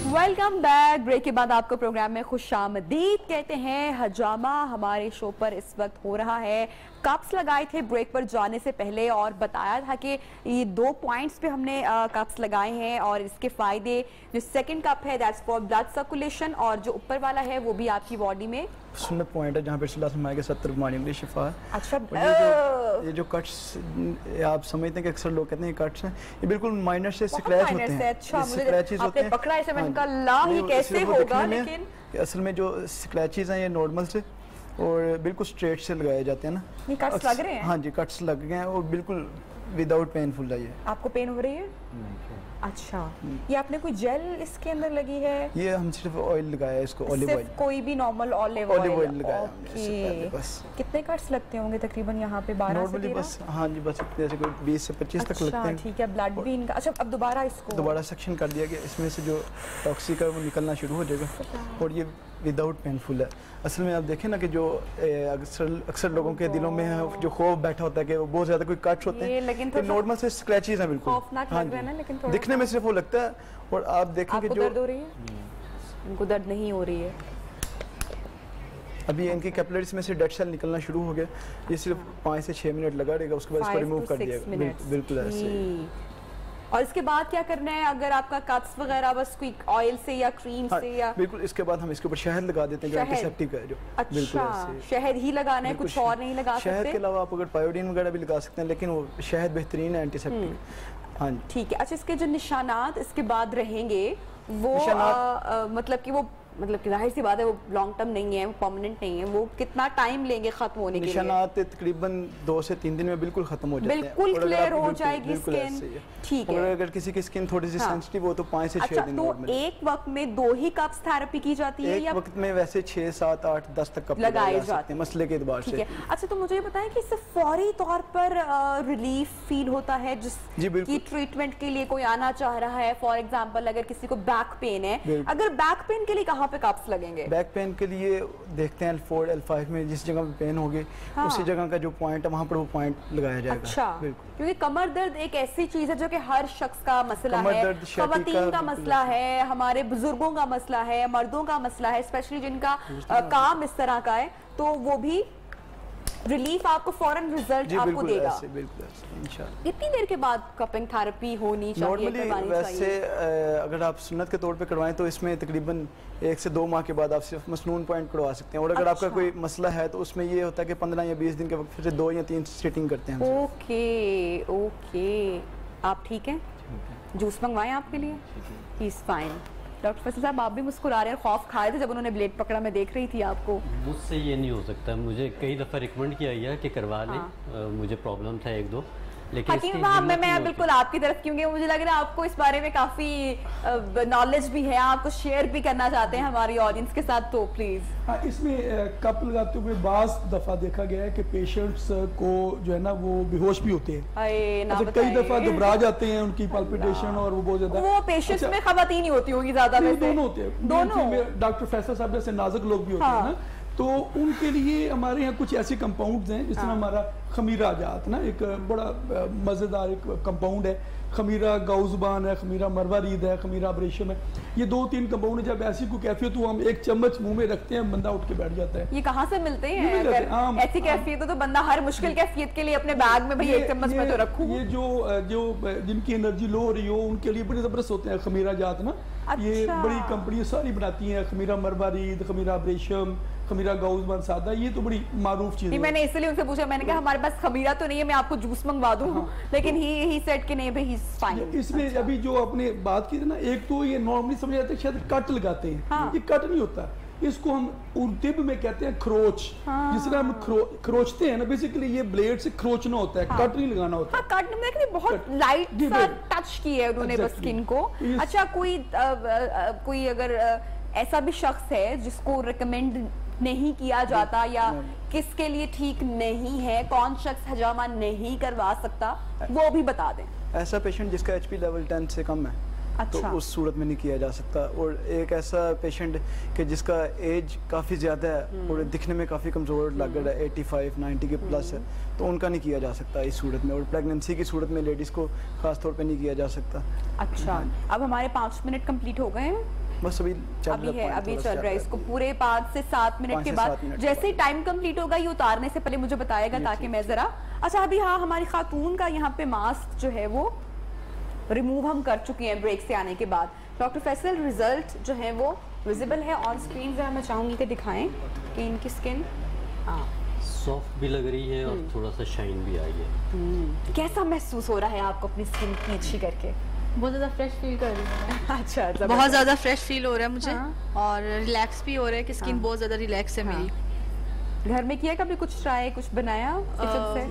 Welcome back. Break के बाद आपको प्रोग्राम में खुशामदीद कहते हैं। हजामा हमारे शो पर इस वक्त हो रहा है। कप्स लगाए थे ब्रेक पर जाने से पहले और बताया था कि ये 2 पॉइंट्स पे हमने कप्स लगाए हैं और इसके फायदे, जो सेकंड कप है दैट्स फॉर ब्लड सर्कुलेशन और जो ऊपर वाला है वो भी आपकी बॉडी में सुन्नत पॉइंट है जहाँ पे के 70 बीमारियों के लिए शिफा है। अच्छा, ये जो कट्स आप समझते हैं कि अक्सर लोग कहते हैं कट्स हैं, ये बिल्कुल माइनर से स्क्रैच होते हैं। अच्छा, स्क्रैचेस होते हैं। पकड़ा ऐसे मैंने कहा ला ही कैसे होगा, लेकिन असल में जो स्क्रैचेस हैं ये नॉर्मल से और बिल्कुल स्ट्रेट से लगाए जाते हैं ना। ये कट्स लग रहे हैं? हाँ जी, कट्स लग गए हैं और बिल्कुल विदाउट पेनफुल है ये। आपको पेन हो रही है? अच्छा, ये आपने कोई जेल इसके अंदर लगी है? ये हम सिर्फ ऑयल लगाया है इसको, ऑलिव ऑयल। कोई भी नॉर्मल ऑलिव ऑयल लगाया हमने बस। कितने कट्स लगते होंगे तकरीबन यहाँ पे? 12 से 13? बस हाँ जी, बस जैसे कोई 20 से 25 तक लगते हैं। ठीक है, ब्लड भी इनका। अच्छा, अब दोबारा इसको दोबारा सेक्शन कर दिया गया, इसमें से जो टॉक्सिक है वो निकलना शुरू हो जाएगा और ये विदाउट पेनफुल है। असल में आप देखें ना कि जो अक्सर लोगों के दिलों में है जो खौफ बैठा होता है कि वो बहुत ज्यादा कोई कट्स होते हैं, लेकिन नॉर्मल से स्क्रैचेस हैं बिल्कुल। खौफनाक लग रहा है ना, लेकिन दिखने में सिर्फ वो लगता है। और आप देखें कि जो दर्द हो रही है, उनको दर्द नहीं हो रही है। अभी इनकी कैपिलरीज में से डेड सेल निकलना शुरू हो गया। ये सिर्फ 5 से 6 मिनट लगा रहेगा, उसके बाद इसको रिमूव कर दिया। बिल्कुल ऐसे। और इसके बाद क्या करना है? अगर आपका कट्स वगैरह बस कोई ऑयल से या क्रीम से या बिल्कुल, इसके बाद हम इसके ऊपर शहद लगा देते हैं जो एंटीसेप्टिक है जो। अच्छा, शहद ही लगाना है, कुछ और नहीं लगा सकते? शहद के अलावा आप अगर पायोडीन वगैरह भी लगा सकते हैं, लेकिन वो शहद बेहतरीन है एंटीसेप्टिक। हाँ जी, ठीक है। अच्छा, इसके जो निशानात इसके बाद रहेंगे वो मतलब कि वो जाहिर सी बात है वो लॉन्ग टर्म नहीं है, वो परमानेंट नहीं है। वो कितना टाइम लेंगे खत्म होने के लिए? निशानात तकरीबन 2 से 3 दिन में बिल्कुल खत्म हो जाते हैं, बिल्कुल क्लियर हो जाएगी स्किन। ठीक है। और अगर किसी की स्किन थोड़ी सी सेंसिटिव हो तो 5 से 6 दिन। तो एक वक्त में 2 ही कप्स थेरेपी की जाती है या एक वक्त में वैसे 6, 7, 8, 10 तक कप लगाए जाते हैं मसले के एतबार से? अच्छा, तो मुझे ये बताएं कि इससे फौरी तौर पर रिलीफ फील होता है जिसकी ट्रीटमेंट के लिए कोई आना चाह रहा है? फॉर एग्जाम्पल अगर किसी को बैक पेन है, अगर बैक पेन के लिए कहाँ पे कप्स लगेंगे? बैक पेन के लिए देखते हैं L4, L5 में जिस जगह पे पेन होगी उसी जगह का जो पॉइंट है वहाँ पर वो पॉइंट लगाया जाएगा। अच्छा, क्योंकि कमर दर्द एक ऐसी चीज है जो कि हर शख्स का मसला है, ख़वातीन का मसला है, हमारे बुजुर्गों का मसला है, मर्दों का मसला है, स्पेशली जिनका काम इस तरह का है, तो वो भी रिलीफ आपको फौरन रिजल्ट आपको देगा। बिल्कुल इंशाल्लाह। कितनी देर के बाद कपिंग थेरेपी होनी चाहिए? नॉर्मली वैसे अगर आप सुन्नत के तौर पे करवाएं तो इसमें तकरीबन 1 से 2 माह के बाद आप सिर्फ मसनून पॉइंट करवा सकते हैं। और अगर आपका कोई मसला है तो उसमें ये होता है कि 15 या 20 दिन के वक्त फिर 2 या 3 सिटिंग करते हैं। ओके, आप ठीक हैं? जूस मंगवाएं आपके लिए? He is fine. Doctor Faisal साहब, आप भी मुस्कुरा रहे हैं। खौफ खाए थे जब उन्होंने ब्लेड पकड़ा? मैं देख रही थी आपको। मुझसे ये नहीं हो सकता, मुझे कई दफ़ा रिकमेंड किया गया कि करवा लें। मुझे प्रॉब्लम था 1-2, लेकिन हकीम साहब मैं बिल्कुल आपकी तरफ क्योंकि मुझे लग रहा है आपको इस बारे में काफ़ी नॉलेज भी है, आप कुछ शेयर भी करना चाहते हैं हमारी ऑडियंस के साथ, तो प्लीज़। हाँ, इसमें कप लगाते हुए बाज़ दफ़ा देखा गया है कि पेशेंट्स को जो है ना वो बेहोश भी होते हैं। कई दफ़ा घबरा जाते हैं, उनकी पल्पिटेशन और वो बहुत ज़्यादा। वो पेशेंट्स में ख़वातीन ही होती होगी ज़्यादा? दोनों होते हैं, दोनों। डॉक्टर फैसल साहब जैसे नाजुक लोग भी होते हैं ना, तो उनके लिए हमारे यहाँ कुछ ऐसे कंपाउंड्स हैं, जिस तरह हमारा खमीरा जात ना, एक बड़ा मज़ेदार एक कंपाउंड है। खमीरा गाउज़बान है, खमीरा मरवारीद है, खमीरा अब्रेशम है। ये 2-3 कंपाउंड है। जब ऐसी कोई कैफियत हो हम 1 चम्मच मुंह में रखते हैं, बंदा उठ के बैठ जाता है। ये कहाँ से मिलते हैं? अगर ऐसी कैफियत हो तो बंदा हर मुश्किल कैफियत के लिए अपने बैग में भाई 1 चम्मच में तो रखूं। ये जो जिनकी एनर्जी लो हो रही हो उनके लिए बड़े ज़बरदस्त होते हैं खमीरा जात ना। ये बड़ी कंपनी सारी बनाती हैं, खमीरा मरवारीद, खमीरा अब्रेशम, खमीरा गाउज़बान सादा। ये तो बड़ी मारूफ चीज़ है। मैंने इसलिए उनसे पूछा, मैंने कहा हमारे पास खमीरा तो नहीं है, मैं आपको जूस मंगवा दूं। लेकिन ही सेड कि नहीं भाई ही इज फाइन। इसमें अभी जो आपने बात की थी ना, एक तो ये नॉर्मली समझ जाते हैं शायद कट लगाते हैं। ये कट नहीं होता, इसको हम उर्दू में कहते हैं खरोच। जिस तरह हम खरोचते हैं ना, बेसिकली ये ब्लेड से खरोचना होता है, कट नहीं लगाना होता। कट नहीं, बहुत लाइट सा टच किया है उन्होंने बस स्किन को। अच्छा, कोई अगर ऐसा भी शख्स है जिसको रिकमेंड नहीं किया जाता या किसके लिए ठीक नहीं है, कौन शख्स हजामा नहीं करवा सकता, वो भी बता दें। ऐसा पेशेंट जिसका HP लेवल 10 से कम है, तो उस सूरत में नहीं किया जा सकता। और एक ऐसा पेशेंट कि जिसका एज काफ़ी ज़्यादा है और दिखने में काफ़ी कमज़ोर लग रहा है, 85-90 के प्लस है, तो उनका नहीं किया जा सकता इस सूरत में। और प्रेगनेंसी की सूरत में लेडीज़ को ख़ास तौर पे नहीं किया जा सकता। अच्छा, अब हमारे 5 मिनट कंप्लीट हो गए हैं। बस अभी चल रहा है इसको पूरे 5 से 7 मिनट के बाद जैसे ही टाइम कंप्लीट होगा ये उतारने से पहले मुझे बताएगा ताकि मैं जरा अच्छा अभी हाँ हमारी खातून का यहाँ पे मास्क जो है वो रिमूव हम कर चुके हैं ब्रेक से आने के बाद। डॉक्टर फैसल रिजल्ट जो है वो विजिबल है ऑन स्क्रीन, जरा मैं चाहूंगी कि दिखाएं कि इनकी स्किन सॉफ्ट भी लग रही है और थोड़ा सा शाइन भी आई है। कैसा महसूस हो रहा है आपको अपनी स्किन की अच्छी करके? बहुत ज़्यादा फ्रेश फील कर रही हूँ। अच्छा बहुत ज़्यादा फ्रेश फील हो रहा है मुझे और रिलैक्स भी हो रहा है कि स्किन बहुत ज़्यादा रिलैक्स है मेरी। घर में किया कभी कुछ ट्राई कुछ बनाया किचन से?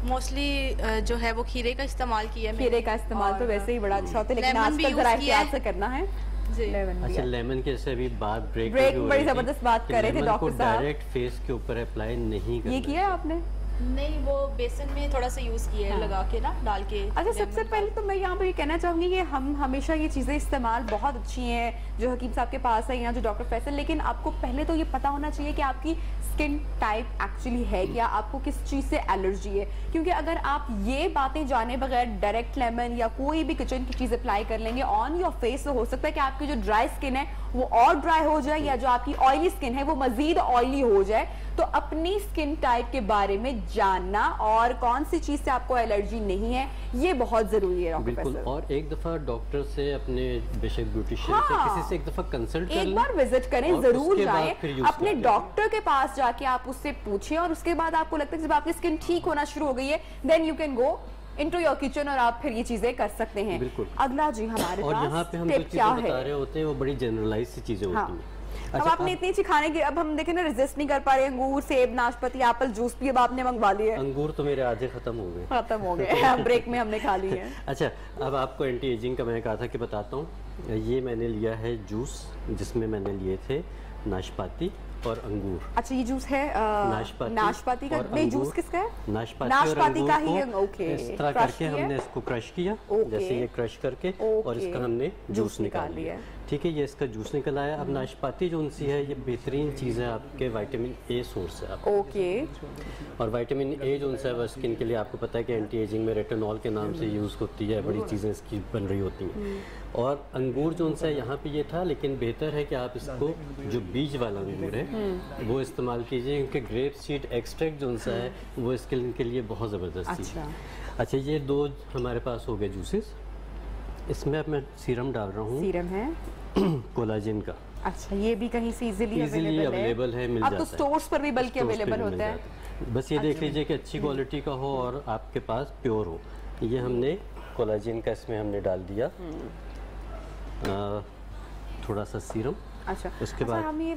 मोस्टली जो है वो खीरे का इस्तेमाल किया है। खीरे का इस्तेमाल तो वैसे ही बड़ा अच्छा होता है लेकिन आजकल जरा एहतियात से करना है। अच्छा लेमन के से अभी बात ब्रेक बड़ी जबरदस्त बात कर रहे थे डॉक्टर साहब। डायरेक्ट फेस के ऊपर अप्लाई नहीं करना। ये किया है आपने? नहीं वो बेसन में थोड़ा सा यूज किया है लगा के ना डाल के। अच्छा सबसे पहले तो मैं यहाँ पर ये कहना चाहूंगी कि हम हमेशा ये चीजें इस्तेमाल बहुत अच्छी हैं जो हकीम साहब के पास है यहाँ जो डॉक्टर फैसल, लेकिन आपको पहले तो ये पता होना चाहिए कि आपकी स्किन टाइप एक्चुअली है क्या, आपको किस चीज से एलर्जी है। क्योंकि अगर आप ये बातें जाने बगैर डायरेक्ट लेमन या कोई भी किचन की चीज अप्लाई कर लेंगे ऑन योर फेस तो हो सकता है कि आपकी जो ड्राई स्किन है वो और ड्राई हो जाए या जो आपकी ऑयली स्किन है वो मजीद ऑयली हो जाए। तो अपनी स्किन टाइप के बारे में जानना और कौन सी चीज से आपको एलर्जी नहीं है ये बहुत जरूरी है। बिल्कुल, और एक दफा डॉक्टर से अपने बेशक ब्यूटिशियन से किसी से एक दफा कंसल्ट कर लें, एक बार विजिट करें, जरूर जाएं अपने डॉक्टर के पास जाके आप उससे पूछें और उसके बाद आपको लगता है जब आपकी स्किन ठीक होना शुरू हो गई है then you can go into your kitchen और आप फिर ये चीजें कर सकते हैं। बिल्कुल। अगला जी हमारे और पास यहाँ पे हम जो चीजें बता रहे होते हैं वो बड़ी जनरलाइज सी चीजें होती हैं। अब आपने इतनी अच्छी खाने की अब हम देखें ना रेजिस्ट नहीं कर पा रहे, अंगूर सेब नाशपाती एप्पल जूस भी अब आपने मंगवा लिए। अंगूर तो मेरे आधे खत्म हो गए ब्रेक में हमने खा लिए। अच्छा अब आपको एंटी एजिंग का मैंने कहा था कि बताता हूँ। ये मैंने लिया है जूस जिसमें मैंने लिए थे नाशपाती और अंगूर। अच्छा ये जूस है नाशपाती का, नहीं जूस किसका है? नाशपाती का ही है। ओके इस तरह करके हमने इसको क्रश किया जैसे ये क्रश करके और इसका हमने जूस निकाल लिया। ठीक है, ये इसका जूस निकल आया। अब नाशपाती जो उनसी है ये बेहतरीन चीज़ है आपके विटामिन ए सोर्स है। ओके। और विटामिन ए जो उनसे है स्किन के लिए आपको पता है कि एंटी एजिंग में रेटिनॉल के नाम से यूज़ होती है, बड़ी चीज़ें इसकी बन रही होती हैं। और अंगूर जो उनसे यहाँ पे ये था, लेकिन बेहतर है कि आप इसको जो बीज वाला अंगूर है वो इस्तेमाल कीजिए क्योंकि ग्रेप सीड एक्सट्रैक्ट जो उनसा है वो स्किन के लिए बहुत ज़बरदस्त चीज़ है। अच्छा ये दो हमारे पास हो गए जूसेस। इसमें अब मैं सीरम डाल रहा हूँ। सीरम है कोलाजन का। अच्छा ये भी कहीं से इजीली अवेलेबल है, मिल जाता है। अब तो स्टोर्स पर भी बल्कि अवेलेबल होता है। बस ये देख लीजिए कि अच्छी क्वालिटी का हो और आपके पास प्योर हो। ये हमने कोलाजन का इसमें हमने डाल दिया थोड़ा सा सीरम। अच्छा उसके बाद हम ये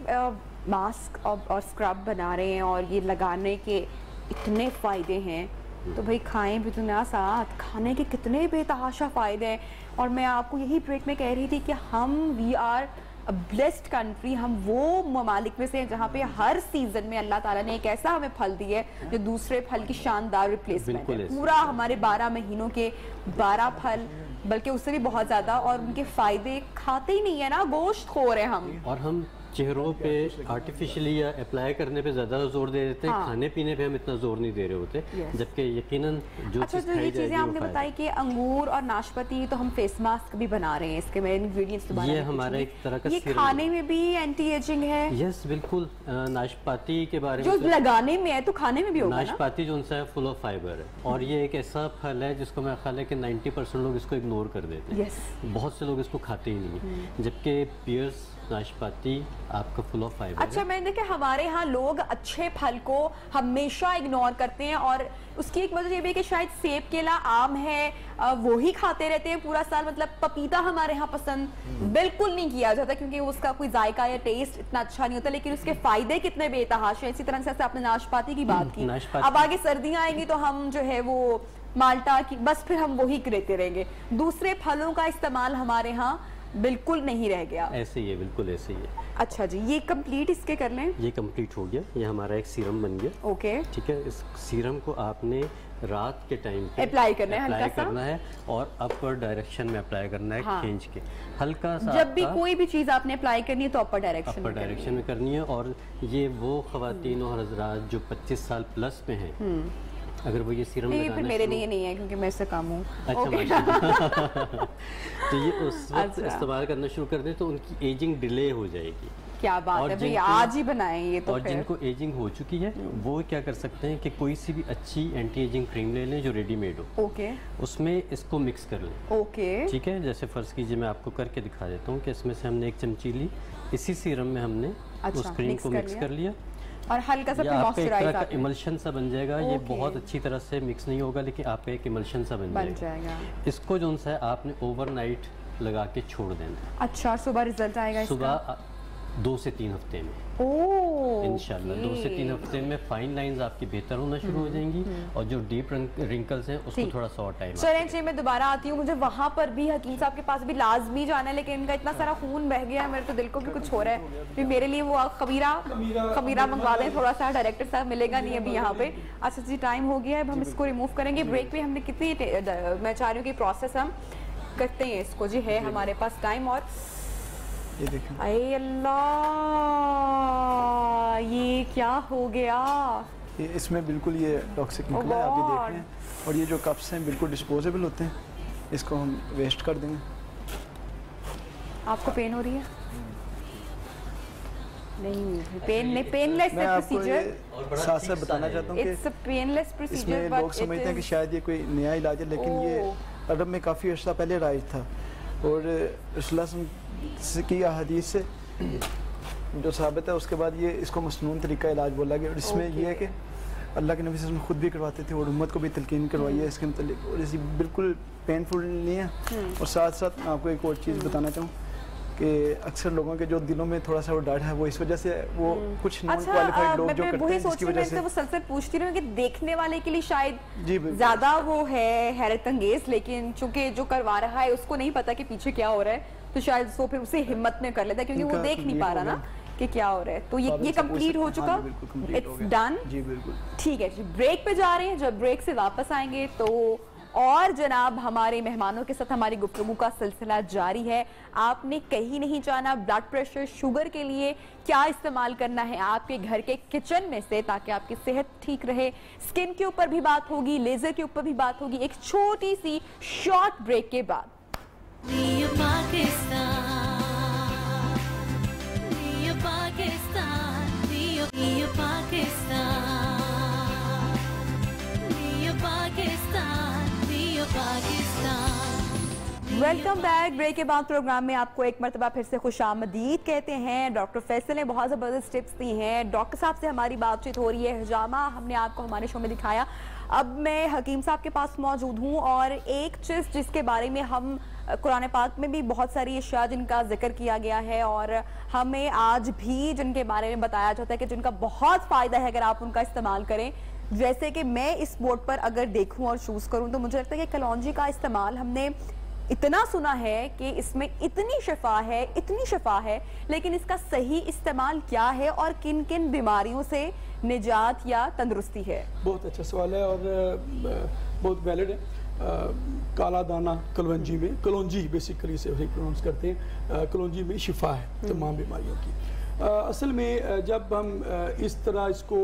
मास्क और स्क्रब बना रहे हैं और ये लगाने के इतने फ़ायदे हैं तो भाई खाएं भी तो ना साथ, खाने के कितने बेतहाशा फ़ायदे हैं। और मैं आपको यही ब्रेक में कह रही थी कि हम वी आर ब्लेस्ड कंट्री, हम वो ममालिक में से हैं जहाँ पे हर सीजन में अल्लाह ताला ने एक ऐसा हमें फल दिया है जो दूसरे फल की शानदार रिप्लेसमेंट है। पूरा हमारे 12 महीनों के 12 फल बल्कि उससे भी बहुत ज़्यादा, और उनके फ़ायदे खाते ही नहीं है ना, गोश्त खो रहे हम। और हम चेहरों पे आर्टिफिशियली या अप्लाई करने पे ज़्यादा जोर दे देते हैं, खाने पीने पे हम इतना जोर नहीं दे रहे होते, जबकि यकीनन जो अच्छा जो ये चीज़ें आपने बताई कि अंगूर और नाशपाती तो हम फेस मास्क भी बना रहे हैं, इसके मैं इंग्रेडिएंट्स दोबारा ये हमारा एक तरह का ये खाने में भी एंटी एजिंग है। यस बिल्कुल, नाशपाती के बारे में जो लगाने में है तो खाने में भी होगा। नाशपाती जो उनसा है फुल ऑफ फाइबर है और ये एक ऐसा फल है जिसको मेरा ख्याल है कि 90% लोग इसको इग्नोर कर देते हैं। बहुत से लोग इसको खाते ही नहीं, जबकि पियर्स नाशपाती आपका फुल ऑफ फाइबर। अच्छा मैंने देखा हमारे यहाँ लोग अच्छे फल को हमेशा इग्नोर करते हैं और उसकी एक वजह ये भी है कि शायद सेब, केला, आम है वो ही खाते रहते हैं पूरा साल। मतलब पपीता हमारे यहाँ पसंद बिल्कुल नहीं किया जाता क्योंकि उसका कोई जायका या टेस्ट इतना अच्छा नहीं होता, लेकिन उसके फायदे कितने बेतहाशा है। इसी तरह से आपने नाशपाती की बात की, अब आगे सर्दियाँ आएंगी तो हम जो है वो माल्टा की बस फिर हम वही लेते रहेंगे। दूसरे फलों का इस्तेमाल हमारे यहाँ बिल्कुल नहीं रह गया। ऐसे ही है, बिल्कुल ऐसे ही है। अच्छा जी ये कंप्लीट इसके कर लें। ये कंप्लीट हो गया, ये हमारा एक सीरम बन गया। ओके ठीक है, इस सीरम को आपने रात के टाइम पे अप्लाई करना है, हल्का करना है और अपर डायरेक्शन में अप्लाई करना है। हाँ। खींच के हल्का सा। जब भी कोई भी चीज आपने अप्लाई करनी है तो अपर डायरेक्शन में करनी है। और ये वो खवातीन और हजरात जो 25 साल प्लस में हैं अगर वो ये सीरम फिर मेरे लिए नहीं है क्योंकि मैं इससे कम हूँ। अच्छा माशाल्लाह। तो ये उस वक्त इस्तेमाल करना शुरू कर दें तो उनकी एजिंग डिले हो जाएगी। क्या बात है भाई, आज ही बनाएं ये तो। और जिनको एजिंग हो चुकी है वो क्या कर सकते हैं कि कोई सी भी अच्छी एंटी एजिंग क्रीम ले लें जो रेडीमेड हो। ओके। उसमें इसको मिक्स कर लें। ओके। ठीक है, जैसे फ़र्ज़ कीजिए मैं आपको करके दिखा देता हूँ कि इसमें से हमने 1 चमची ली, इसी सीरम में हमने उस क्रीम को मिक्स कर लिया और हल्का सा मॉइस्चराइज का इमल्शन सा बन जाएगा। ये बहुत अच्छी तरह से मिक्स नहीं होगा लेकिन आपका एक इमल्शन सा बन जाएगा। इसको जो सा है आपने ओवरनाइट लगा के छोड़ देना। अच्छा, सुबह रिजल्ट आएगा इसका? सुबह 2 से 3 हफ्ते में इंशाल्लाह 2 से 3 हफ्ते में फाइन लाइंस आपकी बेहतर होना शुरू हो जाएंगी और जो डीप रिंकल्स हैं उसको थोड़ा सा और टाइम। चलें जी, मैं दोबारा आती हूँ, मुझे वहाँ पर भी हकीम साहब के पास भी लाजमी जाना है, लेकिन इनका इतना सारा खून बह गया है, मेरे तो दिल को भी कुछ हो रहा है। फिर मेरे लिए वो खमीरा मंगवा दें थोड़ा सा, डायरेक्टर साहब मिलेगा नहीं अभी यहाँ पे। अच्छा जी, टाइम हो गया है, अब हम इसको रिमूव करेंगे। ब्रेक में हमने कितनी, मैं चाह रही हूँ कि प्रोसेस हम करते हैं इसको जी, है हमारे पास टाइम। और ये देखें, अरे अल्लाह, ये क्या हो गया? ये इसमें बिल्कुल ये टॉक्सिक निकला है, आप ये देख रहे हैं। और ये जो कप्स हैं बिल्कुल डिस्पोजेबल होते हैं, इसको हम वेस्ट कर देंगे। आपको पेन हो रही है? नहीं, पेनलेस प्रोसीजर। साथ साथ बताना चाहता हूँ कि इट्स अ पेनलेस प्रोसीजर, इसमें लोग समझते हैं कि शायद ये कोई नया इलाज है, लेकिन ये अरब में काफ़ी अर्सा पहले राइज था। और रसूलुल्लाह की अहदीस से जो साबित है, उसके बाद ये इसको मसनून तरीका इलाज बोला गया। और इसमें ये है कि अल्लाह के नबी सल्लल्लाहु अलैहि वसल्लम खुद भी करवाते थे और उम्मत को भी तलकीन करवाई है इसके मतलब। और इसी बिल्कुल पेनफुल नहीं है। और साथ साथ मैं आपको एक और चीज़ बताना चाहूँ कि अक्सर लोगों के जो दिलों में थोड़ा सा वो डर है, वो इस वजह से वो कुछ नॉन क्वालिफाइड लोग जो करते हैं, जिसकी वजह से वो मुसलसल पूछती रही हूँ कि देखने वाले के लिए शायद ज्यादा वो है हैरत अंगेज, लेकिन चूंकि जो करवा रहा है उसको नहीं पता कि पीछे क्या हो रहा है, तो शायद वो फिर उसे हिम्मत में कर लेता है क्योंकि वो देख नहीं पा रहा ना कि क्या हो रहा है। तो ये कंप्लीट हो चुका, इट्स डन। जी बिल्कुल ठीक है जी, ब्रेक पे जा रहे हैं। जब ब्रेक से वापस आएंगे तो और जनाब हमारे मेहमानों के साथ हमारी गुफ्तगू का सिलसिला जारी है। आपने कहीं नहीं जाना। ब्लड प्रेशर, शुगर के लिए क्या इस्तेमाल करना है आपके घर के किचन में से ताकि आपकी सेहत ठीक रहे। स्किन के ऊपर भी बात होगी, लेजर के ऊपर भी बात होगी, एक छोटी सी शॉर्ट ब्रेक के बाद। Welcome back. ब्रेक के बाद प्रोग्राम में आपको एक मरतबा फिर से खुशामदीद कहते हैं। डॉक्टर फैसल ने बहुत ज़बरदस्त टिप्स दी हैं। डॉक्टर साहब से हमारी बातचीत हो रही है। हिजामा हमने आपको हमारे शो में दिखाया। अब मैं हकीम साहब के पास मौजूद हूँ और एक चीज़ जिसके बारे में हम कुरान पाक में भी बहुत सारी अशिया जिनका जिक्र किया गया है और हमें आज भी जिनके बारे में बताया जाता है कि जिनका बहुत फ़ायदा है अगर आप उनका इस्तेमाल करें। जैसे कि मैं इस बोर्ड पर अगर देखूं और चूज़ करूं तो मुझे लगता है कि कलौंजी का इस्तेमाल हमने इतना सुना है कि इसमें इतनी शफा है, लेकिन इसका सही इस्तेमाल क्या है और किन किन बीमारियों से निजात या तंदुरुस्ती है? बहुत अच्छा सवाल है और बहुत वैलिड है। काला दाना कलवंजी में, कलौंजी बेसिकली से प्रोनाउंस करते हैं, कलौंजी में शिफा है तमाम बीमारियों की। असल में जब हम इस तरह इसको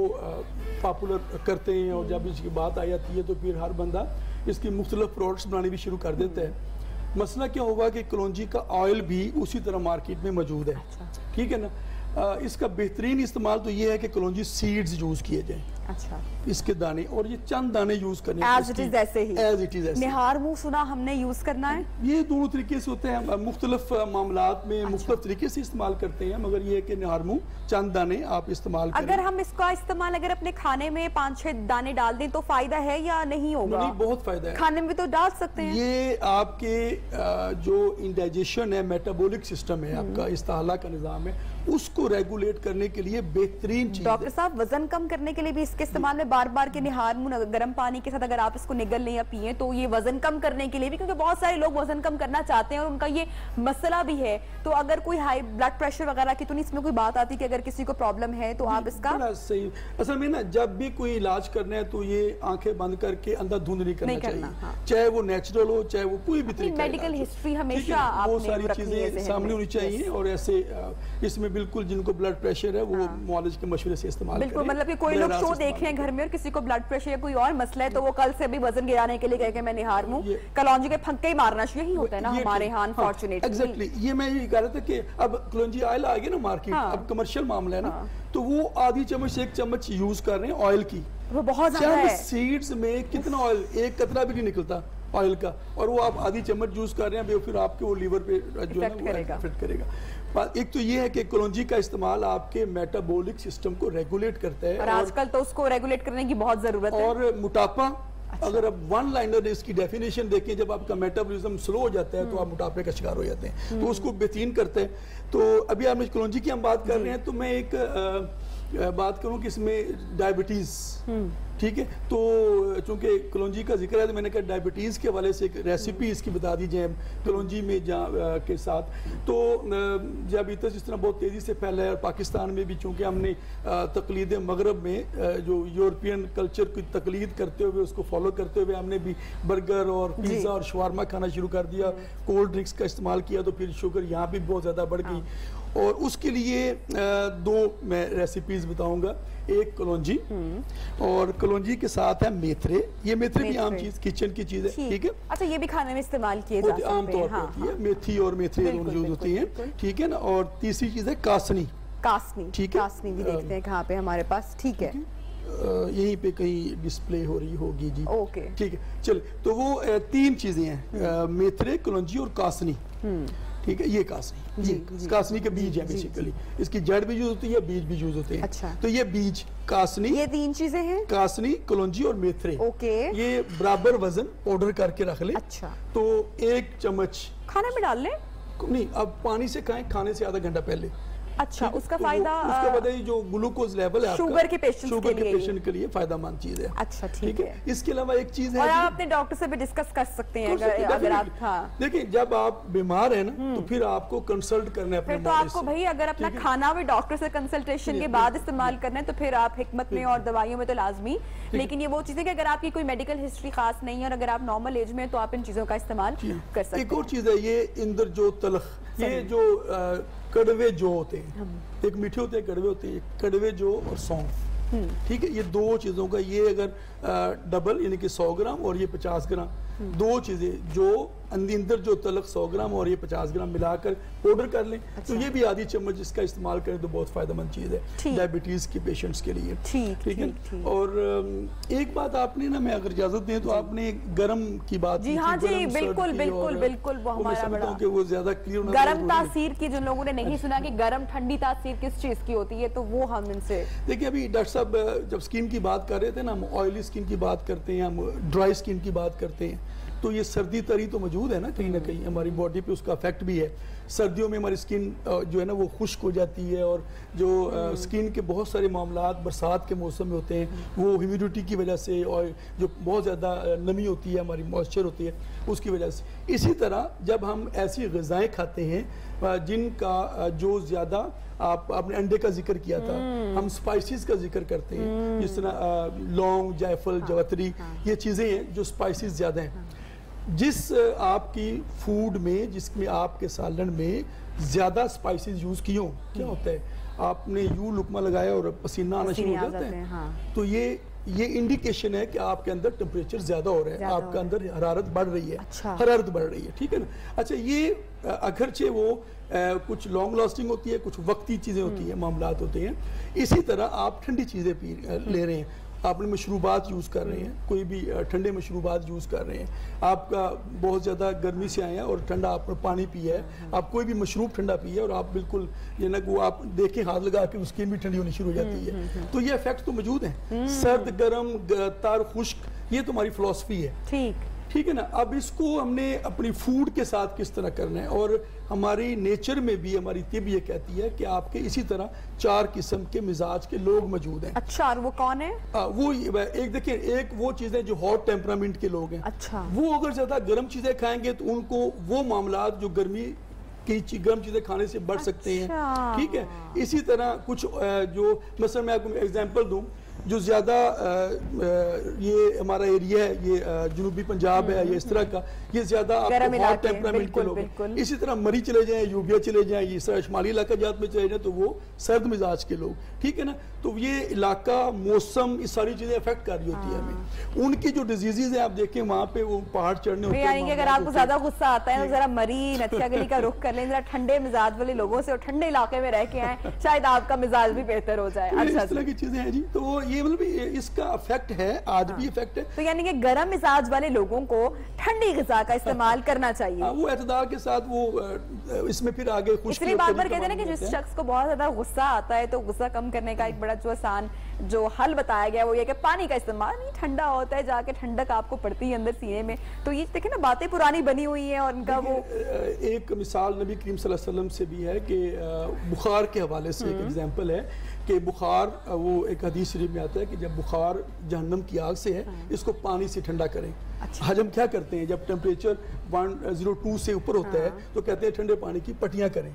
पॉपुलर करते हैं और जब इसकी बात आ जाती है तो फिर हर बंदा इसकी मुख्तलिफ प्रोडक्ट्स बनाने भी शुरू कर देता है। मसला क्या होगा कि कलौंजी का ऑयल भी उसी तरह मार्केट में मौजूद है। ठीक है ना। इसका बेहतरीन इस्तेमाल तो ये है कि कलौंजी सीड्स यूज़ किए जाएं। अच्छा। इसके दाने और ये चंद दाने यूज करने एज इट इज ऐसे ही। एज इट इज ऐसे। निहार मुंह सुना हमने यूज करना है। ये दोनों तरीके से होते हैं, मुख्तलिफ मामलात में मुख्तलिफ तरीके से इस्तेमाल करते हैं, मगर ये है कि निहार मुंह चंद दाने आप इस्तेमाल करें। अगर हम इसका इस्तेमाल अगर अपने खाने में 5-6 दाने डाल दें तो फायदा है या नहीं होगा? नहीं, बहुत फायदा है। खाने में तो डाल सकते हैं। ये आपके जो इंडाइजेशन है, मेटाबॉलिक सिस्टम है, आपका इस्तेहाला का निजाम है, उसको रेगुलेट करने के लिए बेहतरीन चीज। डॉक्टर साहब वजन कम करने के लिए भी इसके इस्तेमाल में बार बार के निहार मुंह गर्म पानी के साथ अगर आप इसको निगल लें या पिए तो ये वजन कम करने के लिए भी, क्योंकि बहुत सारे लोग वजन कम करना चाहते हैं और उनका ये मसला भी है, तो अगर कोई हाई ब्लड प्रेशर वगैरह की तो नहीं इसमें कोई बात आती कि अगर किसी को प्रॉब्लम है तो आप इसका सही। असल में ना जब भी कोई इलाज करना है तो ये आंखें बंद करके अंधाधुंध नहीं करना चाहिए। चाहे वो नेचुरल हो चाहे वो कोई भी तरीका, मेडिकल हिस्ट्री हमेशा वो सारी चीजें सामने होनी चाहिए। और ऐसे इसमें बिल्कुल जिनको ब्लड प्रेशर है वो मुआलिज के मशवरे से इस्तेमाल बिल्कुल, मतलब कि कोई लोग शो देख रहे हैं घर में और किसी को ब्लड प्रेशर या कोई और मसला है तो वो कल से भी वजन गिराने के लिए कह के मैं निहार हूँ, कलौंजी के फंके ही मारना यही होता है ना हमारे यहाँ अनफॉर्चुनेटली। एग्जैक्टली, ये मैं यही कह रहा था कि अब कलौंजी ऑयल आ गया ना मार्केट, अब कमर्शियल मामला है ना, तो वो आधी चम्मच से 1 चम्मच यूज कर रहे हैं ऑयल की। वो बहुत ज्यादा है। सीड्स में कितना ऑयल, एक कतरा भी नहीं निकलता ऑयल का, और वो आप आधी चम्मच यूज कर रहे हैं, फिर आपके वो लीवर पे जो है इफेक्ट करेगा। एक तो ये है कि कलौंजी का इस्तेमाल आपके मेटाबॉलिक सिस्टम को रेगुलेट करता है, और आजकल तो उसको रेगुलेट करने की बहुत जरूरत है। और मोटापा, अगर आप वन लाइनर इसकी डेफिनेशन देखें, जब आपका मेटाबॉलिज्म स्लो हो जाता है तो आप मोटापे का शिकार हो जाते हैं, तो उसको बेहतरीन करते हैं। तो अभी आपने कलौंजी की हम बात कर रहे हैं, तो मैं एक बात करूं कि इसमें डायबिटीज, ठीक है, तो चूंकि कलौंजी का जिक्र है तो मैंने कहा डायबिटीज के हवाले से एक रेसिपी इसकी बता दी जाए कलौंजी में के साथ। तो डायबिटीज जिस तरह बहुत तेज़ी से फैला है, और पाकिस्तान में भी चूंकि हमने तकलीद मगरब में जो यूरोपियन कल्चर की तकलीद करते हुए उसको फॉलो करते हुए हमने भी बर्गर और पिज़्ज़ा और शवारमा खाना शुरू कर दिया, कोल्ड ड्रिंक्स का इस्तेमाल किया, तो फिर शुगर यहाँ भी बहुत ज़्यादा बढ़ गई। और उसके लिए 2 मैं रेसिपीज बताऊंगा, एक कलौंजी और कलौंजी के साथ है मेथरे। ये मेथरे भी आम चीज, किचन की चीज है, ठीक है। अच्छा, ये भी खाने में इस्तेमाल किए जाते हैं आमतौर पर होती है, मेथी और मेथरे दोनों यूज होती हैं, ठीक है ना। और तीसरी चीज है कासनी। ठीक है, कासनी भी देखते हैं कहाँ पे हमारे पास, ठीक है, यहीं पे कहीं डिस्प्ले हो रही होगी जी, ओके, ठीक है। चलिए, तो वो 3 चीजें हैं, मेथरे, कलौंजी और कासनी, ठीक है। ये कासनी, जी, कासनी के बीज है बेसिकली, इसकी जड़ भी यूज होती है, बीज भी यूज होते हैं। अच्छा। तो ये बीज, कासनी, ये 3 चीजें हैं, कासनी, कलौंजी और मेथरे, ओके, ये बराबर वजन पाउडर करके रख ले। अच्छा। तो 1 चम्मच खाने में डाल ले, नहीं, अब पानी से खाएं, खाने से आधा घंटा पहले। अच्छा, उसका फायदा, उसके बाद जो ग्लूकोज लेवल है शुगर के पेशेंट के लिए फायदेमंद चीज है। अच्छा, ठीक है। इसके अलावा एक चीज है, और आप अपने डॉक्टर से भी डिस्कस कर सकते हैं अगर आप, हाँ, देखिए जब आप बीमार है ना तो फिर आपको कंसल्ट करना है, फिर तो आपको भाई अगर अपना खाना भी डॉक्टर से कंसल्टेशन के बाद इस्तेमाल करना है तो फिर आप हिकमत में और दवाइयों में तो लाजमी, लेकिन ये वो चीजें कि अगर आपकी कोई मेडिकल हिस्ट्री खास नहीं है और अगर आप नॉर्मल एज में, तो आप इन चीजों का इस्तेमाल कर सकते हैं। एक और चीज है, ये इंदर जो तलख, ये जो कड़वे जो होते हैं, एक मीठे होते हैं, कड़वे होते हैं, कड़वे जो और सौंफ, ठीक है, ये 2 चीजों का, ये अगर डबल यानी कि 100 ग्राम और ये 50 ग्राम, 2 चीजें जो अंदर जो तलक 100 ग्राम और ये 50 ग्राम मिलाकर पाउडर कर लें। अच्छा। तो ये भी आधी चम्मच इसका इस्तेमाल करें तो बहुत फायदेमंद चीज है डायबिटीज के पेशेंट्स के लिए, ठीक है। और एक बात आपने ना, मैं अगर इजाजत दें तो आपने गरम की बात, जी हाँ जी, बिल्कुल बिल्कुल बिल्कुल, वो हमारा बड़ा कि वो ज्यादा क्लियर होना, गरम तासीर की, जिन लोगों ने नहीं सुना कि गरम ठंडी तासीर किस चीज की होती है, तो वो हम इनसे देखिए। अभी डॉक्टर साहब जब स्किन की बात कर रहे थे ना, हम ऑयली स्किन की बात करते हैं, हम ड्राई स्किन की बात करते हैं, तो ये सर्दी तरी तो मौजूद है ना कहीं हमारी बॉडी पे, उसका इफेक्ट भी है। सर्दियों में हमारी स्किन जो है ना वो खुश्क हो जाती है, और जो स्किन के बहुत सारे मामलात बरसात के मौसम में होते हैं, वो ह्यूमिडिटी की वजह से और जो बहुत ज़्यादा नमी होती है, हमारी मॉइस्चर होती है, उसकी वजह से। इसी तरह जब हम ऐसी ग़िज़ाएँ खाते हैं जिनका जो ज़्यादा, आपने अंडे का जिक्र किया था, हम स्पाइसेस का जिक्र करते हैं, जिस तरह लौंग, जायफल, जवतरी, ये चीज़ें हैं जो स्पाइसेस ज़्यादा हैं। जिस आपकी फूड में, जिसमें आपके सालन में ज़्यादा स्पाइसेस यूज़ किए हों, क्या होता है, आपने यूं लुकमा लगाया और पसीना आना शुरू हो जाता है, हाँ। तो ये इंडिकेशन है कि आपके अंदर टेम्परेचर ज़्यादा हो रहा है, आपके अंदर हरारत बढ़ रही है। अच्छा। हरारत बढ़ रही है, ठीक है ना। अच्छा, ये अगरचे वो कुछ लॉन्ग लास्टिंग होती है, कुछ वक्ती चीज़ें होती हैं, मामलात होते हैं। इसी तरह आप ठंडी चीज़ें ले रहे हैं, आपने मशरूबात यूज़ कर रहे हैं, कोई भी ठंडे मशरूबात यूज़ कर रहे हैं, आपका बहुत ज़्यादा गर्मी से आए हैं और ठंडा आपने पानी पिया है, आप कोई भी मशरूब ठंडा पिया और आप बिल्कुल ये ना वो आप देखें हाथ लगा के उसकी भी ठंडी होनी शुरू हो जाती है। तो ये इफेक्ट तो मौजूद है, सर्द, गर्म, तर, खुश्क, ये तुम्हारी फिलॉसफी है, ठीक है ना। अब इसको हमने अपनी फूड के साथ किस तरह करना है, और हमारी नेचर में भी हमारी तिब ये कहती है कि आपके इसी तरह 4 किस्म के मिजाज के लोग मौजूद हैं। अच्छा, और वो कौन है? वो एक देखिए, एक वो चीज़ें जो हॉट टेम्परामेंट के लोग हैं। अच्छा। वो अगर ज़्यादा गर्म चीज़ें खाएंगे तो उनको वो मामलात जो गर्मी की गर्म चीज़ें खाने से बढ़ सकते हैं, ठीक है। इसी तरह कुछ जो, मसलन मैं आपको एग्जाम्पल दूँ, जो ज़्यादा ये हमारा एरिया है, ये जनूबी पंजाब है, ये इस तरह का, ये ज़्यादा हॉट टेम्परामेंट के लोग हैं। इसी तरह मरी चले जाएं, यूबिया चले जाएं, इस तरह शुमाली इलाका जात में चले जाएं तो वो सर्द मिजाज के लोग, ठीक है ना। तो ये इलाका, मौसम, ये सारी चीज़ें अफेक्ट कर रही होती है हमें। उनकी जो डिजीजेज है आप देखें वहाँ पे वो पहाड़ चढ़ने होते हैं, यानी कि अगर आपको ज्यादा गुस्सा आता है तो जरा मरी नथिया गली का रुख कर लें, जरा ठंडे मिजाज वाले लोगों से और ठंडे इलाके में रह के आए, शायद आपका मिजाज भी बेहतर हो जाए। अच्छा, इस तरह की चीजें हैं जी। तो ये मतलब इसका इफेक्ट है, आज भी इफेक्ट है। तो यानी कि गर्म मिजाज वाले लोगों को ठंडी ग़िज़ा का इस्तेमाल करना चाहिए, वो एतदाल के साथ, वो इसमें फिर आगे खुश्की। इसलिए बार बार कहते हैं ना कि जिस शख्स को बहुत ज्यादा गुस्सा आता है तो गुस्सा कम करने का एक बड़ा जो आसान जो हल बताया गया वो ये कि पानी का इस्तेमाल, नहीं ठंडा होता है, जाके ठंडक आपको पड़ती है अंदर सीने में। तो ये देखें ना, बातें पुरानी बनी हुई हैं और उनका वो एक मिसाल नबी करीम सल्लल्लाहु अलैहि वसल्लम से भी है कि बुखार के हवाले से एक एग्जांपल है कि बुखार, वो एक हदीस शरीफ में आता है कि जब बुखार जहन्नम की आग से है, इसको पानी से ठंडा करें। अच्छा। हजम क्या करते हैं, जब टेम्परेचर 102 से ऊपर होता है तो कहते हैं ठंडे पानी की पट्टियां करें,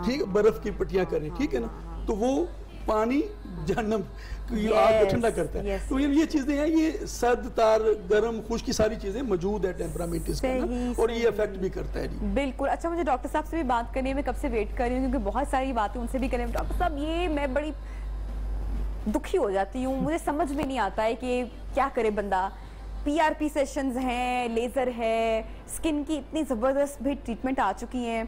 ठीक, बर्फ की पट्टियां करें, ठीक है ना। तो वो पानी जहन्नम की आग को ठंडा करता है। तो ये चीजें हैं, ये सर्द, तार, गर्म, खुश्क की सारी चीजें मौजूद है टेम्परामेंट इसका ना, और ये अफेक्ट भी करता है जी। बिल्कुल। अच्छा, मुझे डॉक्टर साहब से भी बात करनी है, मैं कब से वेट कर रही हूँ क्योंकि बहुत सारी बातें उनसे भी करें। डॉक्टर साहब, ये मैं बड़ी दुखी हो जाती हूँ, मुझे समझ में नहीं आता है कि क्या करे बंदा। PRP सेशंस हैं, लेज़र है, स्किन की इतनी ज़बरदस्त भी ट्रीटमेंट आ चुकी हैं,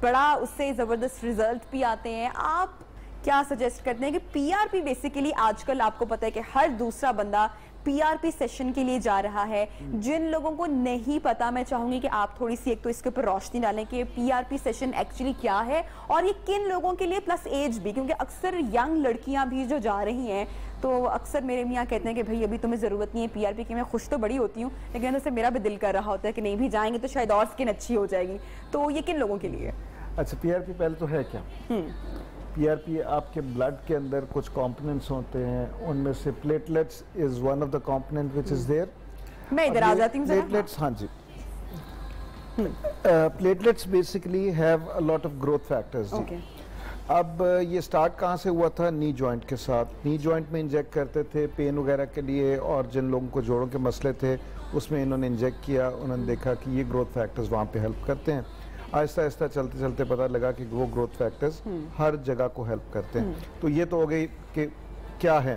बड़ा उससे ज़बरदस्त रिजल्ट भी आते हैं। आप क्या सजेस्ट करते हैं कि PRP बेसिकली आजकल आपको पता है कि हर दूसरा बंदा PRP सेशन के लिए जा रहा है। जिन लोगों को नहीं पता, मैं चाहूंगी कि आप थोड़ी सी एक तो इसके ऊपर रोशनी डालें कि PRP सेशन एक्चुअली क्या है और ये किन लोगों के लिए, प्लस एज भी, क्योंकि अक्सर यंग लड़कियां भी जो जा रही हैं तो अक्सर मेरे मियाँ कहते हैं कि भाई अभी तुम्हें ज़रूरत नहीं है PRP की। मैं खुश तो बड़ी होती हूँ लेकिन अंदर से मेरा भी दिल कर रहा होता है कि नहीं भी जाएंगे तो शायद और स्किन अच्छी हो जाएगी। तो ये किन लोगों के लिए? अच्छा, PRP पहले तो है क्या? PRP आपके ब्लड के अंदर कुछ कंपोनेंट्स होते हैं, उनमें से platelets is one of the component which is there. मैं इधर आ जाती हूं। प्लेटलेट्स, हाँ जी, platelets basically have a lot of growth factors जी। अब ये स्टार्ट कहाँ से हुआ था? नी जॉइंट के साथ। नी जॉइंट में इंजेक्ट करते थे पेन वगैरह के लिए, और जिन लोगों को जोड़ों के मसले थे उसमें इन्होंने इंजेक्ट किया, उन्होंने देखा कि ये ग्रोथ फैक्टर्स वहाँ पे हेल्प करते हैं। आहिस्ता आहिस्ता चलते चलते पता लगा कि वो ग्रोथ फैक्टर्स हर जगह को हेल्प करते हैं। तो ये तो हो गई कि क्या है।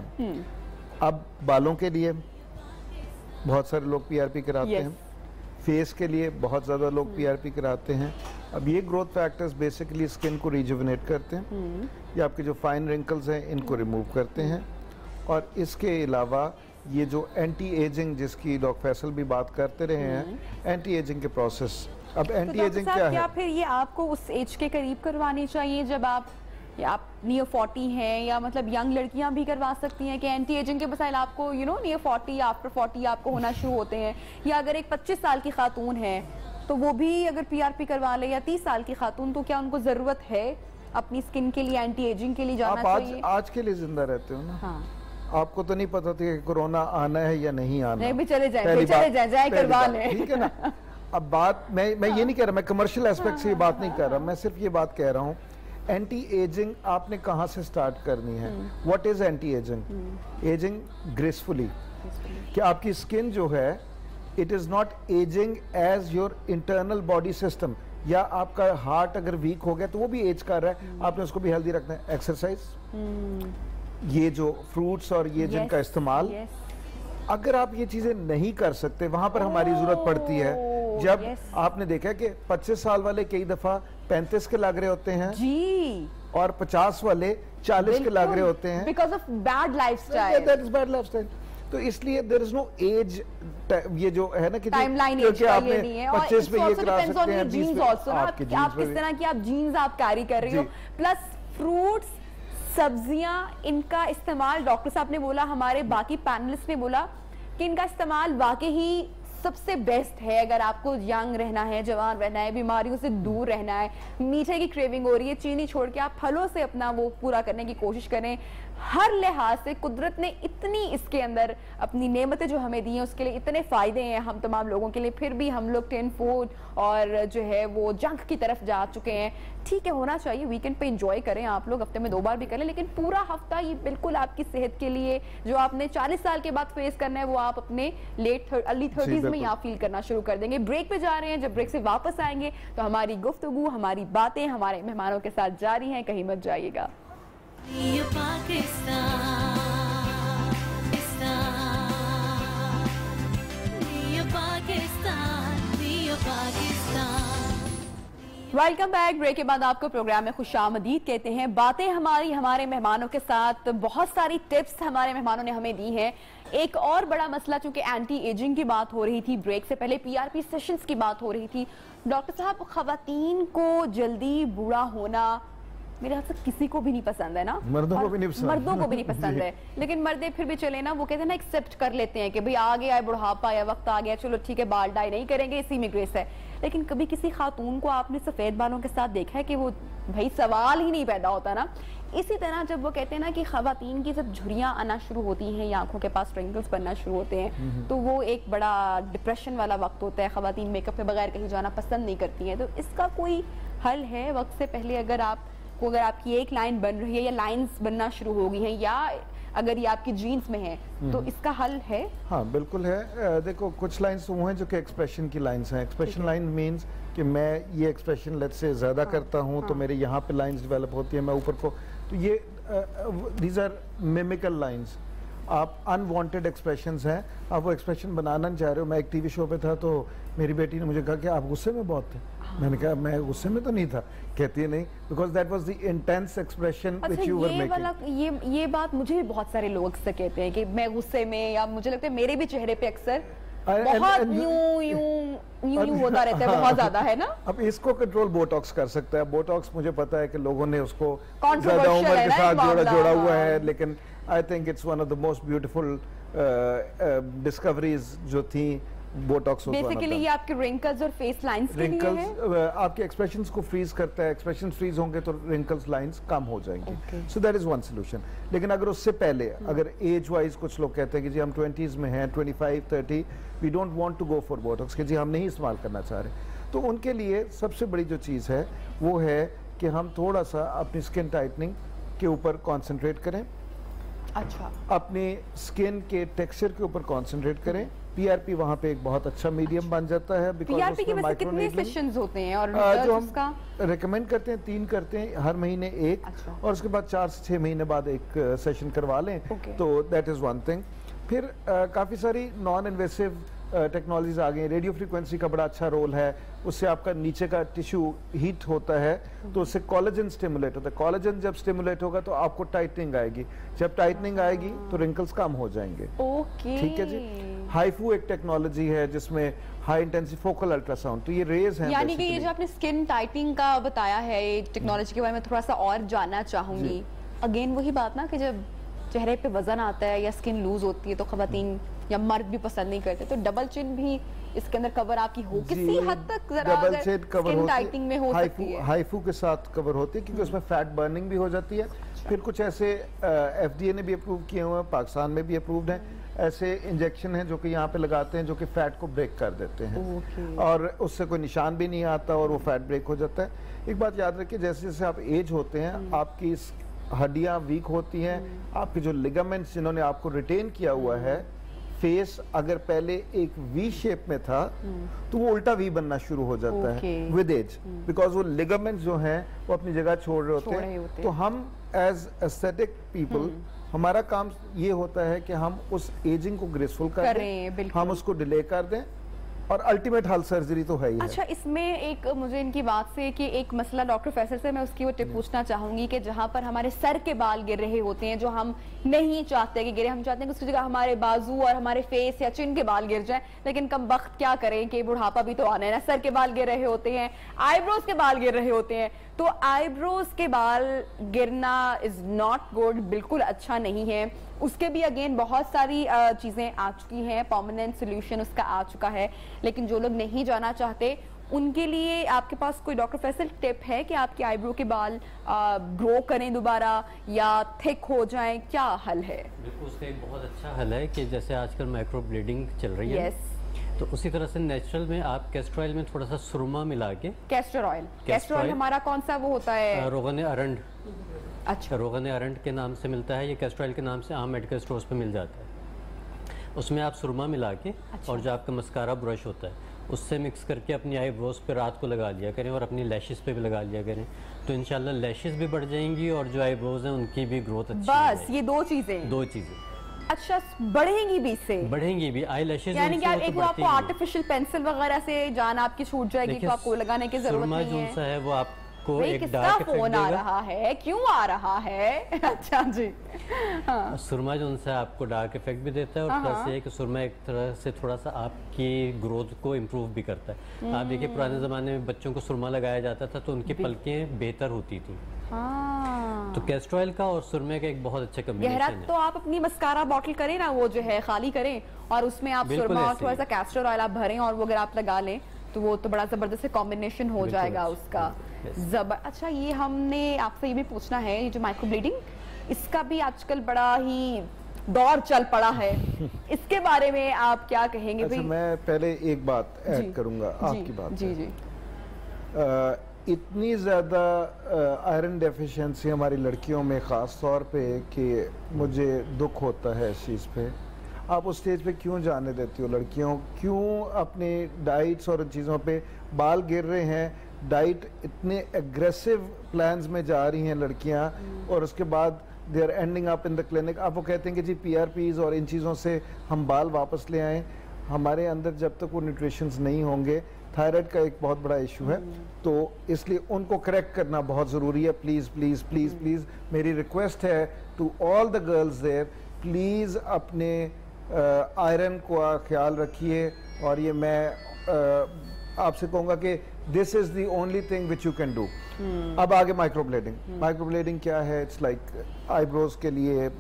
अब बालों के लिए बहुत सारे लोग PRP कराते हैं, फेस के लिए बहुत ज़्यादा लोग PRP कराते हैं। अब ये ग्रोथ फैक्टर्स बेसिकली स्किन को रिजुविनेट करते हैं, ये आपके जो फाइन रिंकल्स हैं इनको रिमूव करते हैं। और इसके अलावा ये जो एंटी एजिंग, जिसकी डॉक्टर फैसल भी बात करते रहे हैं, एंटी एजिंग के प्रोसेस। अब एंटी एजिंग क्या है? क्या फिर ये आपको उस एज के करीब करवानी चाहिए जब आप नियर 40 हैं, या मतलब यंग लड़कियां भी करवा सकती हैं कि एंटी एजिंग के मसाइल आपको नियर 40, आफ्टर 40 आपको होना शुरू होते हैं? या अगर एक 25 साल की खातून है तो वो भी अगर PRP करवा ले, या 30 साल की खातून, तो क्या उनको जरूरत है अपनी स्किन के लिए एंटी एजिंग के लिए जाना चाहिए? आज के लिए जिंदा रहते हो ना। हाँ। आपको तो नहीं पता था कि कोरोना आना है या नहीं आना। नहीं भी चले जाए करवा लें, ठीक है ना। अब बात मैं ये नहीं कह रहा, मैं कमर्शियल एस्पेक्ट से ये बात नहीं कर रहा, मैं सिर्फ ये बात कह रहा हूँ एंटी एजिंग आपने कहाँ से स्टार्ट करनी है। What is anti ageing? Ageing gracefully, कि आपकी स्किन जो है it is not ageing as your internal body system, या आपका हार्ट अगर वीक हो गया तो वो भी एज कर रहा है, आपने उसको भी हेल्दी रखना है। एक्सरसाइज, ये जो फ्रूट्स और ये जिनका इस्तेमाल, अगर आप ये चीजें नहीं कर सकते, वहां पर हमारी जरूरत पड़ती है। जब आपने देखा कि 25 साल वाले कई दफा 35 के लग रहे होते हैं जी, और 50 वाले 40 के लग रहे होते हैं, because of bad lifestyle. That is bad lifestyle. तो इसलिए देयर इज नो एज, ये जो है ना कि टाइमलाइन एज का ये नहीं है, और 25 पे ये करा सकते हैं, 20 पे आप किस तरह की आप जीन्स आप कैरी कर रही हो, प्लस फ्रूट्स, सब्जियां, इनका इस्तेमाल डॉक्टर साहब ने बोला, हमारे बाकी पैनलिस्ट ने बोला कि इनका इस्तेमाल वाकई ही सबसे बेस्ट है अगर आपको यंग रहना है, जवान रहना है, बीमारियों से दूर रहना है, मीठे की क्रेविंग हो रही है, चीनी छोड़ के आप फलों से अपना वो पूरा करने की कोशिश करें। हर लिहाज से कुदरत ने इतनी इसके अंदर अपनी नेमतें जो हमें दी हैं उसके लिए इतने फ़ायदे हैं हम तमाम लोगों के लिए, फिर भी हम लोग टेन फूड और जो है वो जंक की तरफ जा चुके हैं। ठीक है, होना चाहिए, वीकेंड पे एंजॉय करें आप लोग, हफ्ते में 2 बार भी करें, लेकिन पूरा हफ्ता ये बिल्कुल आपकी सेहत के लिए जो आपने 40 साल के बाद फेस करना है वो आप अपने अर्ली 30s में यहाँ फील करना शुरू कर देंगे। ब्रेक पे जा रहे हैं, जब ब्रेक से वापस आएंगे तो हमारी गुफ्तगू, हमारी बातें हमारे मेहमानों के साथ जारी हैं, कहीं मत जाइएगा। Welcome back. ब्रेक के बाद आपको प्रोग्राम में खुशामदीद कहते हैं। बातें हमारी हमारे मेहमानों के साथ, बहुत सारी टिप्स हमारे मेहमानों ने हमें दी हैं। एक और बड़ा मसला, चूंकि एंटी एजिंग की बात हो रही थी, ब्रेक से पहले पीआरपी सेशंस की बात हो रही थी। डॉक्टर साहब, खवातीन को जल्दी बूढ़ा होना मेरे ख्याल से किसी को भी नहीं पसंद है ना, मर्दों को भी नहीं पसंद, मर्दों को भी नहीं पसंद है, लेकिन मर्दे फिर भी चले ना, वो कहते हैं ना, एक्सेप्ट कर लेते हैं कि भाई आ गया है बुढ़ापा या वक्त आ गया, चलो ठीक है बाल डाई नहीं करेंगे, इसी में ग्रेस है। लेकिन कभी किसी खातून को आपने सफेद बालों के साथ देखा है कि वो भाई सवाल ही नहीं पैदा होता ना। इसी तरह जब वो कहते हैं ना कि खवातीन की जब झुर्रियाँ आना शुरू होती हैं या आंखों के पास रिंकल्स बनना शुरू होते हैं तो वो एक बड़ा डिप्रेशन वाला वक्त होता है। खवातीन मेकअप के बगैर कहीं जाना पसंद नहीं करती हैं, तो इसका कोई हल है? वक्त से पहले अगर आपकी एक लाइन बन रही है या लाइंस बनना शुरू हो गई हैं या अगर ये आपकी जीन्स में है तो इसका हल है? हाँ बिल्कुल है। देखो कुछ लाइंस वो हैं जो कि एक्सप्रेशन की लाइंस हैं। एक्सप्रेशन लाइन मींस कि मैं ये एक्सप्रेशन लेट्स से ज़्यादा करता हूँ तो मेरे यहाँ पे लाइंस डेवलप होती है, मैं ऊपर को, तो ये दीज आर मिमिकल लाइंस। आप अनवांटेड एक्सप्रेशंस हैं, आप वो एक्सप्रेशन बनाना नहीं चाह रहे हो। मैं एक टीवी शो पे था तो मेरी बेटी ने मुझे कहा कि आप गुस्से में बहुत थे। मैंने कहा मैं गुस्से में तो नहीं था। कहती है नहीं, because that was the intense expression which you were making. ये बात मुझे भी बहुत सारे लोग अक्सर कहते हैं कि मैं गुस्से में, या मुझे लगता है मेरे भी चेहरे पे अक्सर बहुत यूं होता रहता है, बहुत ज्यादा है ना। अब इसको कंट्रोल बोटॉक्स कर सकता है। बोटॉक्स मुझे पता है कि लोगों ने उसको ज्यादा उम्र के साथ जोड़ा हुआ है, लेकिन I think it's one of the most beautiful discoveries जो थी बोटॉक्स। बेसिकली ये आपके रिंकल्स और फेस लाइंस के लिए है। आपके एक्सप्रेशंस को फ्रीज करता है। एक्सप्रेशन फ्रीज होंगे तो रिंकल्स लाइंस कम हो जाएंगे। So that is one solution. लेकिन अगर उससे पहले अगर एज वाइज कुछ लोग कहते हैं कि जी हम 20s में हैं, 25, 30, we don't want to go for botox, कि जी हम नहीं इस्तेमाल करना चाह रहे, तो उनके लिए सबसे बड़ी जो चीज़ है वो है कि हम थोड़ा सा अपनी स्किन टाइटनिंग के ऊपर कॉन्सेंट्रेट करें। अच्छा, अपने स्किन के टेक्सचर के ऊपर कॉन्सेंट्रेट करें। पीआरपी वहाँ पे एक बहुत अच्छा मीडियम बन जाता है। पीआरपी के वैसे कितने सेशंस होते हैं और जो हम रेकमेंड करते हैं 3 करते हैं, हर महीने 1। अच्छा। और उसके बाद 4 से 6 महीने बाद एक सेशन करवा लें तो दैट इज़ वन थिंग। फिर काफ़ी सारी नॉन इन्वेसिव टेक्नोलॉजीज आ गई। रेडियो फ्रीक्वेंसी का बड़ा अच्छा रोल है, उससे आपका नीचे का टिश्यू हीट होता है तो उससे कोलेजन स्टिमुलेट होता है। कोलेजन जब स्टिमुलेट होगा तो आपको टाइटनिंग आएगी, जब टाइटनिंग आएगी तो रिंकल्स कम हो जाएंगे। ओके, ठीक है जी। हाइफू एक टेक्नोलॉजी है जिसमें हाई इंटेंसिटी फोकल अल्ट्रासाउंड, तो ये रेज हैं। यानी कि ये जो आपने स्किन टाइटनिंग का बताया है, ये टेक्नोलॉजी के बारे में थोड़ा सा और जानना चाहूंगी। अगेन वही बात ना कि जब चेहरे पे वजन आता है या स्किन लूज होती है तो खवातीन या मर्द भी पसंद नहीं करते, तो डबल चिन भी इसके अंदर कवर आपकी हो किसी हद तक, जरा double chin cover skin tightening में हो सकती है। हाइफू के साथ कवर होती है क्योंकि उसमें फैट बर्निंग भी हो जाती है। फिर कुछ ऐसे एफडीए ने भी अप्रूव किए हुए हैं, पाकिस्तान में भी अप्रूव्ड हैं, ऐसे इंजेक्शन हैं जो कि यहाँ पे लगाते हैं जो कि फैट को ब्रेक कर देते हैं और उससे कोई निशान भी नहीं आता और वो फैट ब्रेक हो जाता है। एक बात याद रखिए, जैसे जैसे आप एज होते हैं आपकी हड्डियाँ वीक होती हैं, आपके जो लिगामेंट्स जिन्होंने आपको रिटेन किया हुआ है, फेस अगर पहले एक वी शेप में था तो वो उल्टा वी बनना शुरू हो जाता है विद एज, बिकॉज वो लिगामेंट्स जो हैं वो अपनी जगह छोड़ रहे होते हैं। तो हम एज एस्थेटिक पीपल हमारा काम ये होता है कि हम उस एजिंग को ग्रेसफुल करें, हम उसको डिले कर दें और अल्टीमेट हल सर्जरी तो है ही। अच्छा, इसमें एक मुझे इनकी बात से कि एक मसला डॉक्टर फैसल से मैं उसकी वो टिप पूछना चाहूंगी कि जहां पर हमारे सर के बाल गिर रहे होते हैं जो हम नहीं चाहते कि गिरे, हम चाहते हैं कि उसकी जगह हमारे बाजू और हमारे फेस या चिन के बाल गिर जाएं, लेकिन कम वक्त क्या करें कि बुढ़ापा भी तो आना है ना। सर के बाल गिर रहे होते हैं, आईब्रोज के बाल गिर रहे होते हैं, तो आईब्रोज के बाल गिरना इज नॉट गुड, बिल्कुल अच्छा नहीं है। उसके भी अगेन बहुत सारी चीजें आ चुकी हैं, परमानेंट सोल्यूशन उसका आ चुका है, लेकिन जो लोग नहीं जाना चाहते उनके लिए आपके पास कोई डॉक्टर फैसल टिप है कि आपके आईब्रो के बाल ग्रो करें दोबारा या थिक हो जाएं, क्या हल है? देखो उसका एक बहुत अच्छा हल है कि जैसे आजकल माइक्रो ब्लीडिंग चल रही है, तो उसी तरह से नेचुरल में आप कैस्टर ऑयल में थोड़ा सा सुरमा मिला के, कैस्टर ऑयल हमारा कौन सा वो होता है? रोगन अरंड। अच्छा, रोगन अरंड के नाम से मिलता है, ये कैस्टर ऑयल के नाम से आम मेडिकल स्टोर्स पे मिल जाता है। उसमें आप सुरमा मिला के और जो आपका मस्कारा ब्रश होता है उससे मिक्स करके अपनी आईब्रोज पे रात को लगा लिया करें और अपनी लैशेस पे भी लगा लिया करें, तो इंशाल्लाह लैशेस भी बढ़ जाएंगी और जो आईब्रोज हैं उनकी भी ग्रोथ अच्छी बस ये दो चीजें। अच्छा, बढ़ेंगी भी इससे? बढ़ेंगी भी, आई लैशेस यानी कि एक तो आपको आर्टिफिशियल पेंसिल वगैरह से जान आपकी छूट जाएगी, तो आपको लगाने की जरूरत नहीं है। जो है वो आपको एक डार्क इफेक्ट फोन आ रहा है, क्यों आ रहा है? अच्छा जी, हाँ। सुरमा जो उनसे आपको डार्क इफेक्ट भी देता है और प्लस ये कि सुरमा एक तरह से थोड़ा सा आपकी ग्रोथ को इम्प्रूव भी करता है। आप देखिए पुराने ज़माने में बच्चों को सुरमा लगाया जाता था तो उनकी पलकें बेहतर होती थी। तो कैस्टर ऑयल का और सुरमे का एक बहुत अच्छा कॉम्बिनेशन है। तो आप अपनी मस्कारा बॉटल करें ना, वो जो है खाली करें और उसमें आप सुरमा और थोड़ा सा कैस्टर ऑयल आप भरें और वो अगर आप लगा लें तो वो तो बड़ा जबरदस्त कॉम्बिनेशन हो जाएगा उसका। अच्छा, ये हमने आपसे ये भी पूछना है, ये जो माइक्रो ब्लीडिंग, इसका भी आजकल बड़ा ही दौर चल पड़ा है, इसके बारे में आप क्या कहेंगे? अच्छा, मैं पहले एक बात ऐड करूंगा आपकी बात। जी। इतनी ज़्यादा आयरन डेफिशिएंसी हमारी लड़कियों में ख़ास तौर पे कि मुझे दुख होता है इस चीज़ पे। आप उस स्टेज पे क्यों जाने देती हो लड़कियों? क्यों अपनी डाइट्स और चीज़ों पे बाल गिर रहे हैं? डाइट इतने एग्रेसिव प्लान्स में जा रही हैं लड़कियां और उसके बाद they are ending up in the clinic. आप वो कहते हैं कि जी PRPs और इन चीज़ों से हम बाल वापस ले आएँ। हमारे अंदर जब तक वो न्यूट्रिशंस नहीं होंगे, थायराइड का एक बहुत बड़ा इशू है, तो इसलिए उनको करेक्ट करना बहुत ज़रूरी है। प्लीज़ प्लीज़ प्लीज़ प्लीज़ मेरी रिक्वेस्ट है to all the girls there, please अपने आयरन का ख्याल रखिए। और ये मैं आपसे कहूँगा कि this is the only thing which you can do. अब आगे माइक्रोब्लेडिंग क्या है? इट्स लाइक आईब्रोज के लिए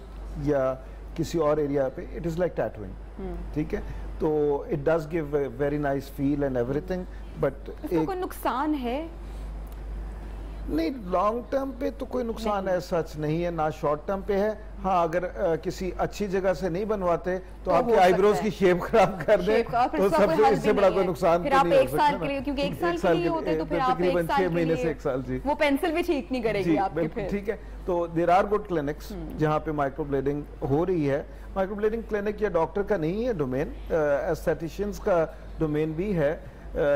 या किसी और एरिया पे इट इज़ लाइक टैटूइंग, ठीक है? तो it does give very nice feel and everything, but कोई नुकसान है? नहीं, लॉन्ग टर्म पे तो कोई नुकसान है सच नहीं है, ना शॉर्ट टर्म पे है। हाँ, अगर किसी अच्छी जगह से नहीं बनवाते तो आपके आईब्रोज की शेप खराब कर दे तो सबसे इससे बड़ा कोई नुकसान फिर आप एक साल के लिए, क्योंकि एक साल के लिए होते तो फिर आप तकरीबन 6 महीने से 1 साल, जी, वो पेंसिल भी ठीक नहीं करेगी आपके फिर। ठीक है, तो देयर आर गुड क्लिनिक्स जहाँ पे माइक्रोब्लेडिंग हो रही है। माइक्रोब्लेडिंग क्लिनिक या डॉक्टर का नहीं है डोमेन, एस्थेटिशियंस का डोमेन भी है,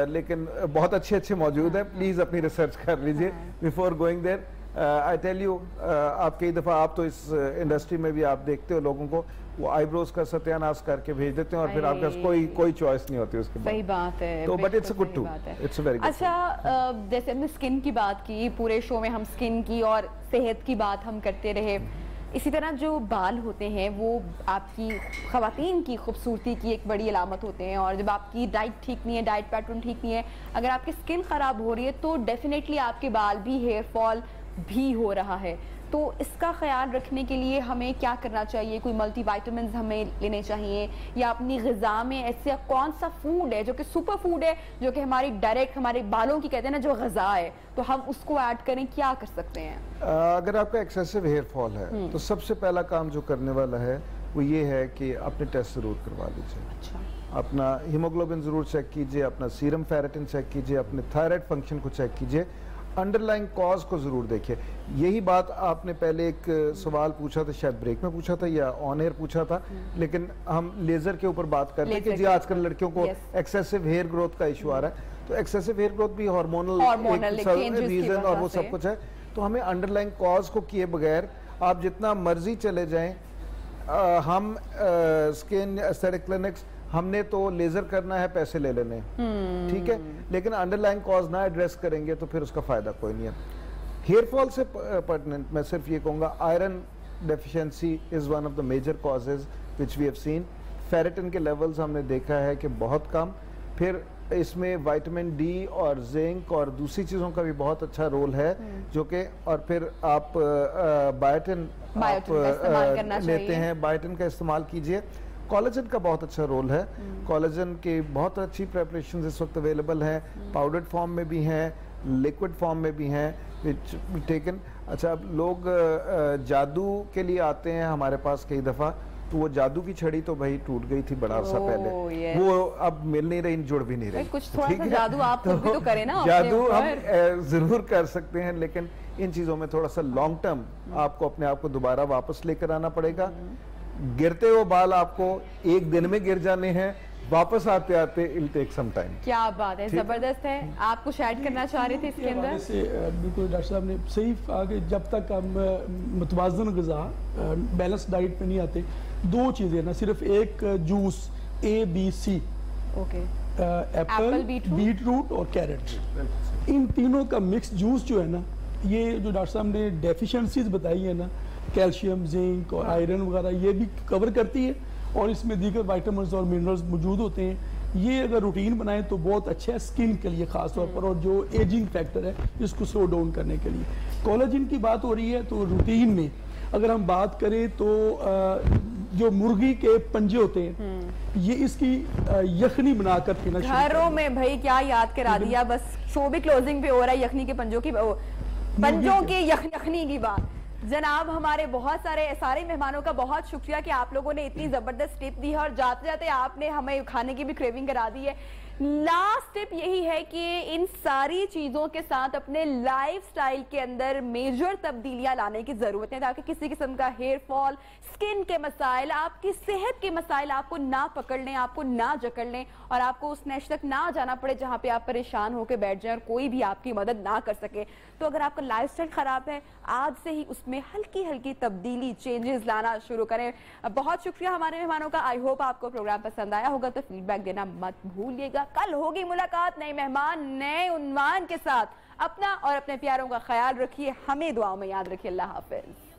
लेकिन बहुत अच्छे मौजूद हैं। प्लीज़ अपनी रिसर्च कर लीजिए before going there. I tell you, आप कई दफ़ा, आप तो इस इंडस्ट्री में भी आप देखते हो लोगों को वो आईब्रोज का सत्यानाश करके भेज देते हैं और फिर आपके पास कोई चॉइस नहीं होती उसके बाद। सही बात है, तो but it's good to, it's very good. अच्छा, जैसे हमने स्किन की बात की, पूरे शो में हम स्किन की और सेहत की बात हम करते रहे, इसी तरह जो बाल होते हैं वो आपकी ख़वातीन की खूबसूरती की एक बड़ी अलामत होते हैं। और जब आपकी डाइट ठीक नहीं है, डाइट पैटर्न ठीक नहीं है, अगर आपकी स्किन ख़राब हो रही है तो डेफिनेटली आपके बाल भी, हेयर फॉल भी हो रहा है। तो इसका ख्याल रखने के लिए हमें क्या करना चाहिए? कोई मल्टीविटामिन्स हमें लेने चाहिए या अपनी ग़िज़ा में ऐसा कौन सा फूड है जो कि सुपर फूड है, जो कि हमारी डायरेक्ट हमारे बालों की कहते हैं ना जो ग़िज़ा है, तो हम उसको ऐड करें? क्या कर सकते हैं? अगर आपका एक्सेसिव हेयर फॉल है तो सबसे पहला काम जो करने वाला है वो ये है कि अपने टेस्ट ज़रूर करवा लीजिए। अच्छा, अपना हीमोग्लोबिन ज़रूर चेक कीजिए, अपना सीरम फेरेटिन चेक कीजिए, अपने थायराइड फंक्शन को चेक कीजिए, अंडरलाइंग कॉज को ज़रूर देखिए। यही बात आपने पहले एक सवाल पूछा था, शायद ब्रेक में पूछा था या ऑन एयर पूछा था, लेकिन हम लेज़र के ऊपर बात करते हैं कि जी आजकल लड़कियों को एक्सेसिव हेयर ग्रोथ का इशू आ रहा है। तो एक्सेसिव हेयर ग्रोथ भी हार्मोनल रीज़न और वो सब कुछ है। तो हमें अंडरलाइंग कॉज को किए बगैर आप जितना मर्जी चले जाएं, हम स्किन एस्थेटिक क्लिनिक्स, हमने तो लेजर करना है, पैसे ले लेने, ठीक है, लेकिन अंडरलाइंग कॉज ना एड्रेस करेंगे तो फिर उसका फायदा कोई नहीं है। हेयर फॉल से पर्टिनेंट मैं सिर्फ ये कहूँगा, iron deficiency is one of the major causes which we have seen. Ferritin के लेवल्स हमने देखा है कि बहुत कम, फिर इसमें विटामिन डी और जिंक और दूसरी चीज़ों का भी बहुत अच्छा रोल है, जो कि, और फिर आप बायोटिन लेते हैं, बायोटिन का इस्तेमाल कीजिए। कोलेजन का बहुत अच्छा रोल है। कोलेजन की बहुत अच्छी प्रेपरेशन इस वक्त अवेलेबल है, पाउडर्ड फॉर्म में भी हैं, लिक्विड फॉर्म में भी हैं, विच टेकन। अच्छा, अब लोग जादू के लिए आते हैं हमारे पास कई दफ़ा, तो वो जादू की छड़ी तो भाई टूट गई थी बड़ा सा पहले, वो अब मिल नहीं रही, जुड़ भी नहीं रही। कुछ थोड़ा सा जादू आप खुद भी तो करें ना। जादू हम जरूर कर सकते हैं, लेकिन इन चीज़ों में थोड़ा सा लॉन्ग टर्म आपको अपने आप को दोबारा वापस लेकर आना पड़ेगा। गिरते हुए बाल आपको एक दिन में गिर जाने हैं, वापस आते आते इल टेक सम टाइम। क्या बात है, जबरदस्त है। आप कुछ ऐड करना चाह रहे थे इसके अंदर? बिल्कुल डॉक्टर साहब ने सही कहा कि जब तक हम मुतवाज़न ग़िज़ा बैलेंस डाइट पे नहीं आते, दो चीज़ें ना, सिर्फ एक जूस ABC, एप्पल, बीटरूट और कैरेट, इन तीनों का मिक्स जूस जो है ना, ये जो डॉक्टर साहब ने डेफिशिएंसीज बताई है ना, कैल्शियम, जिंक और आयरन वगैरह, ये भी कवर करती है और इसमें दीगर विटामिन्स और मिनरल्स मौजूद होते हैं। ये अगर रूटीन बनाएं तो बहुत अच्छा है स्किन के लिए खास तौर पर, और जो एजिंग फैक्टर है इसको स्लो डाउन करने के लिए। कोलेजन की बात हो रही है तो रूटीन में अगर हम बात करें तो जो मुर्गी के पंजे होते हैं, ये इसकी यखनी बनाकर पीना घरों में। भाई क्या याद करा दिया, बस शो भी क्लोजिंग पे हो रहा है यखनी के पंजों की, पंजों की यखनी की बात। जनाब, हमारे बहुत सारे मेहमानों का बहुत शुक्रिया कि आप लोगों ने इतनी जबरदस्त टिप दी है और जाते जाते आपने हमें खाने की भी क्रेविंग करा दी है। लास्ट टिप यही है कि इन सारी चीजों के साथ अपने लाइफस्टाइल के अंदर मेजर तब्दीलियां लाने की जरूरत है, ताकि किसी किस्म का हेयर फॉल, स्किन के मसाइल, आपकी सेहत के मसाइल आपको ना पकड़ लें, आपको ना जकड़ लें और आपको उस नेश तक ना जाना पड़े जहां पे आप परेशान होकर बैठ जाएं और कोई भी आपकी मदद ना कर सके। तो अगर आपका लाइफस्टाइल खराब है, आज से ही उसमें हल्की हल्की तब्दीली, चेंजेस लाना शुरू करें। बहुत शुक्रिया हमारे मेहमानों का। आई होप आपको प्रोग्राम पसंद आया होगा, तो फीडबैक देना मत भूलिएगा। कल होगी मुलाकात नए मेहमान, नए उन्वान के साथ। अपना और अपने प्यारों का ख्याल रखिए, हमें दुआओं में याद रखिए। अल्लाह हाफिज।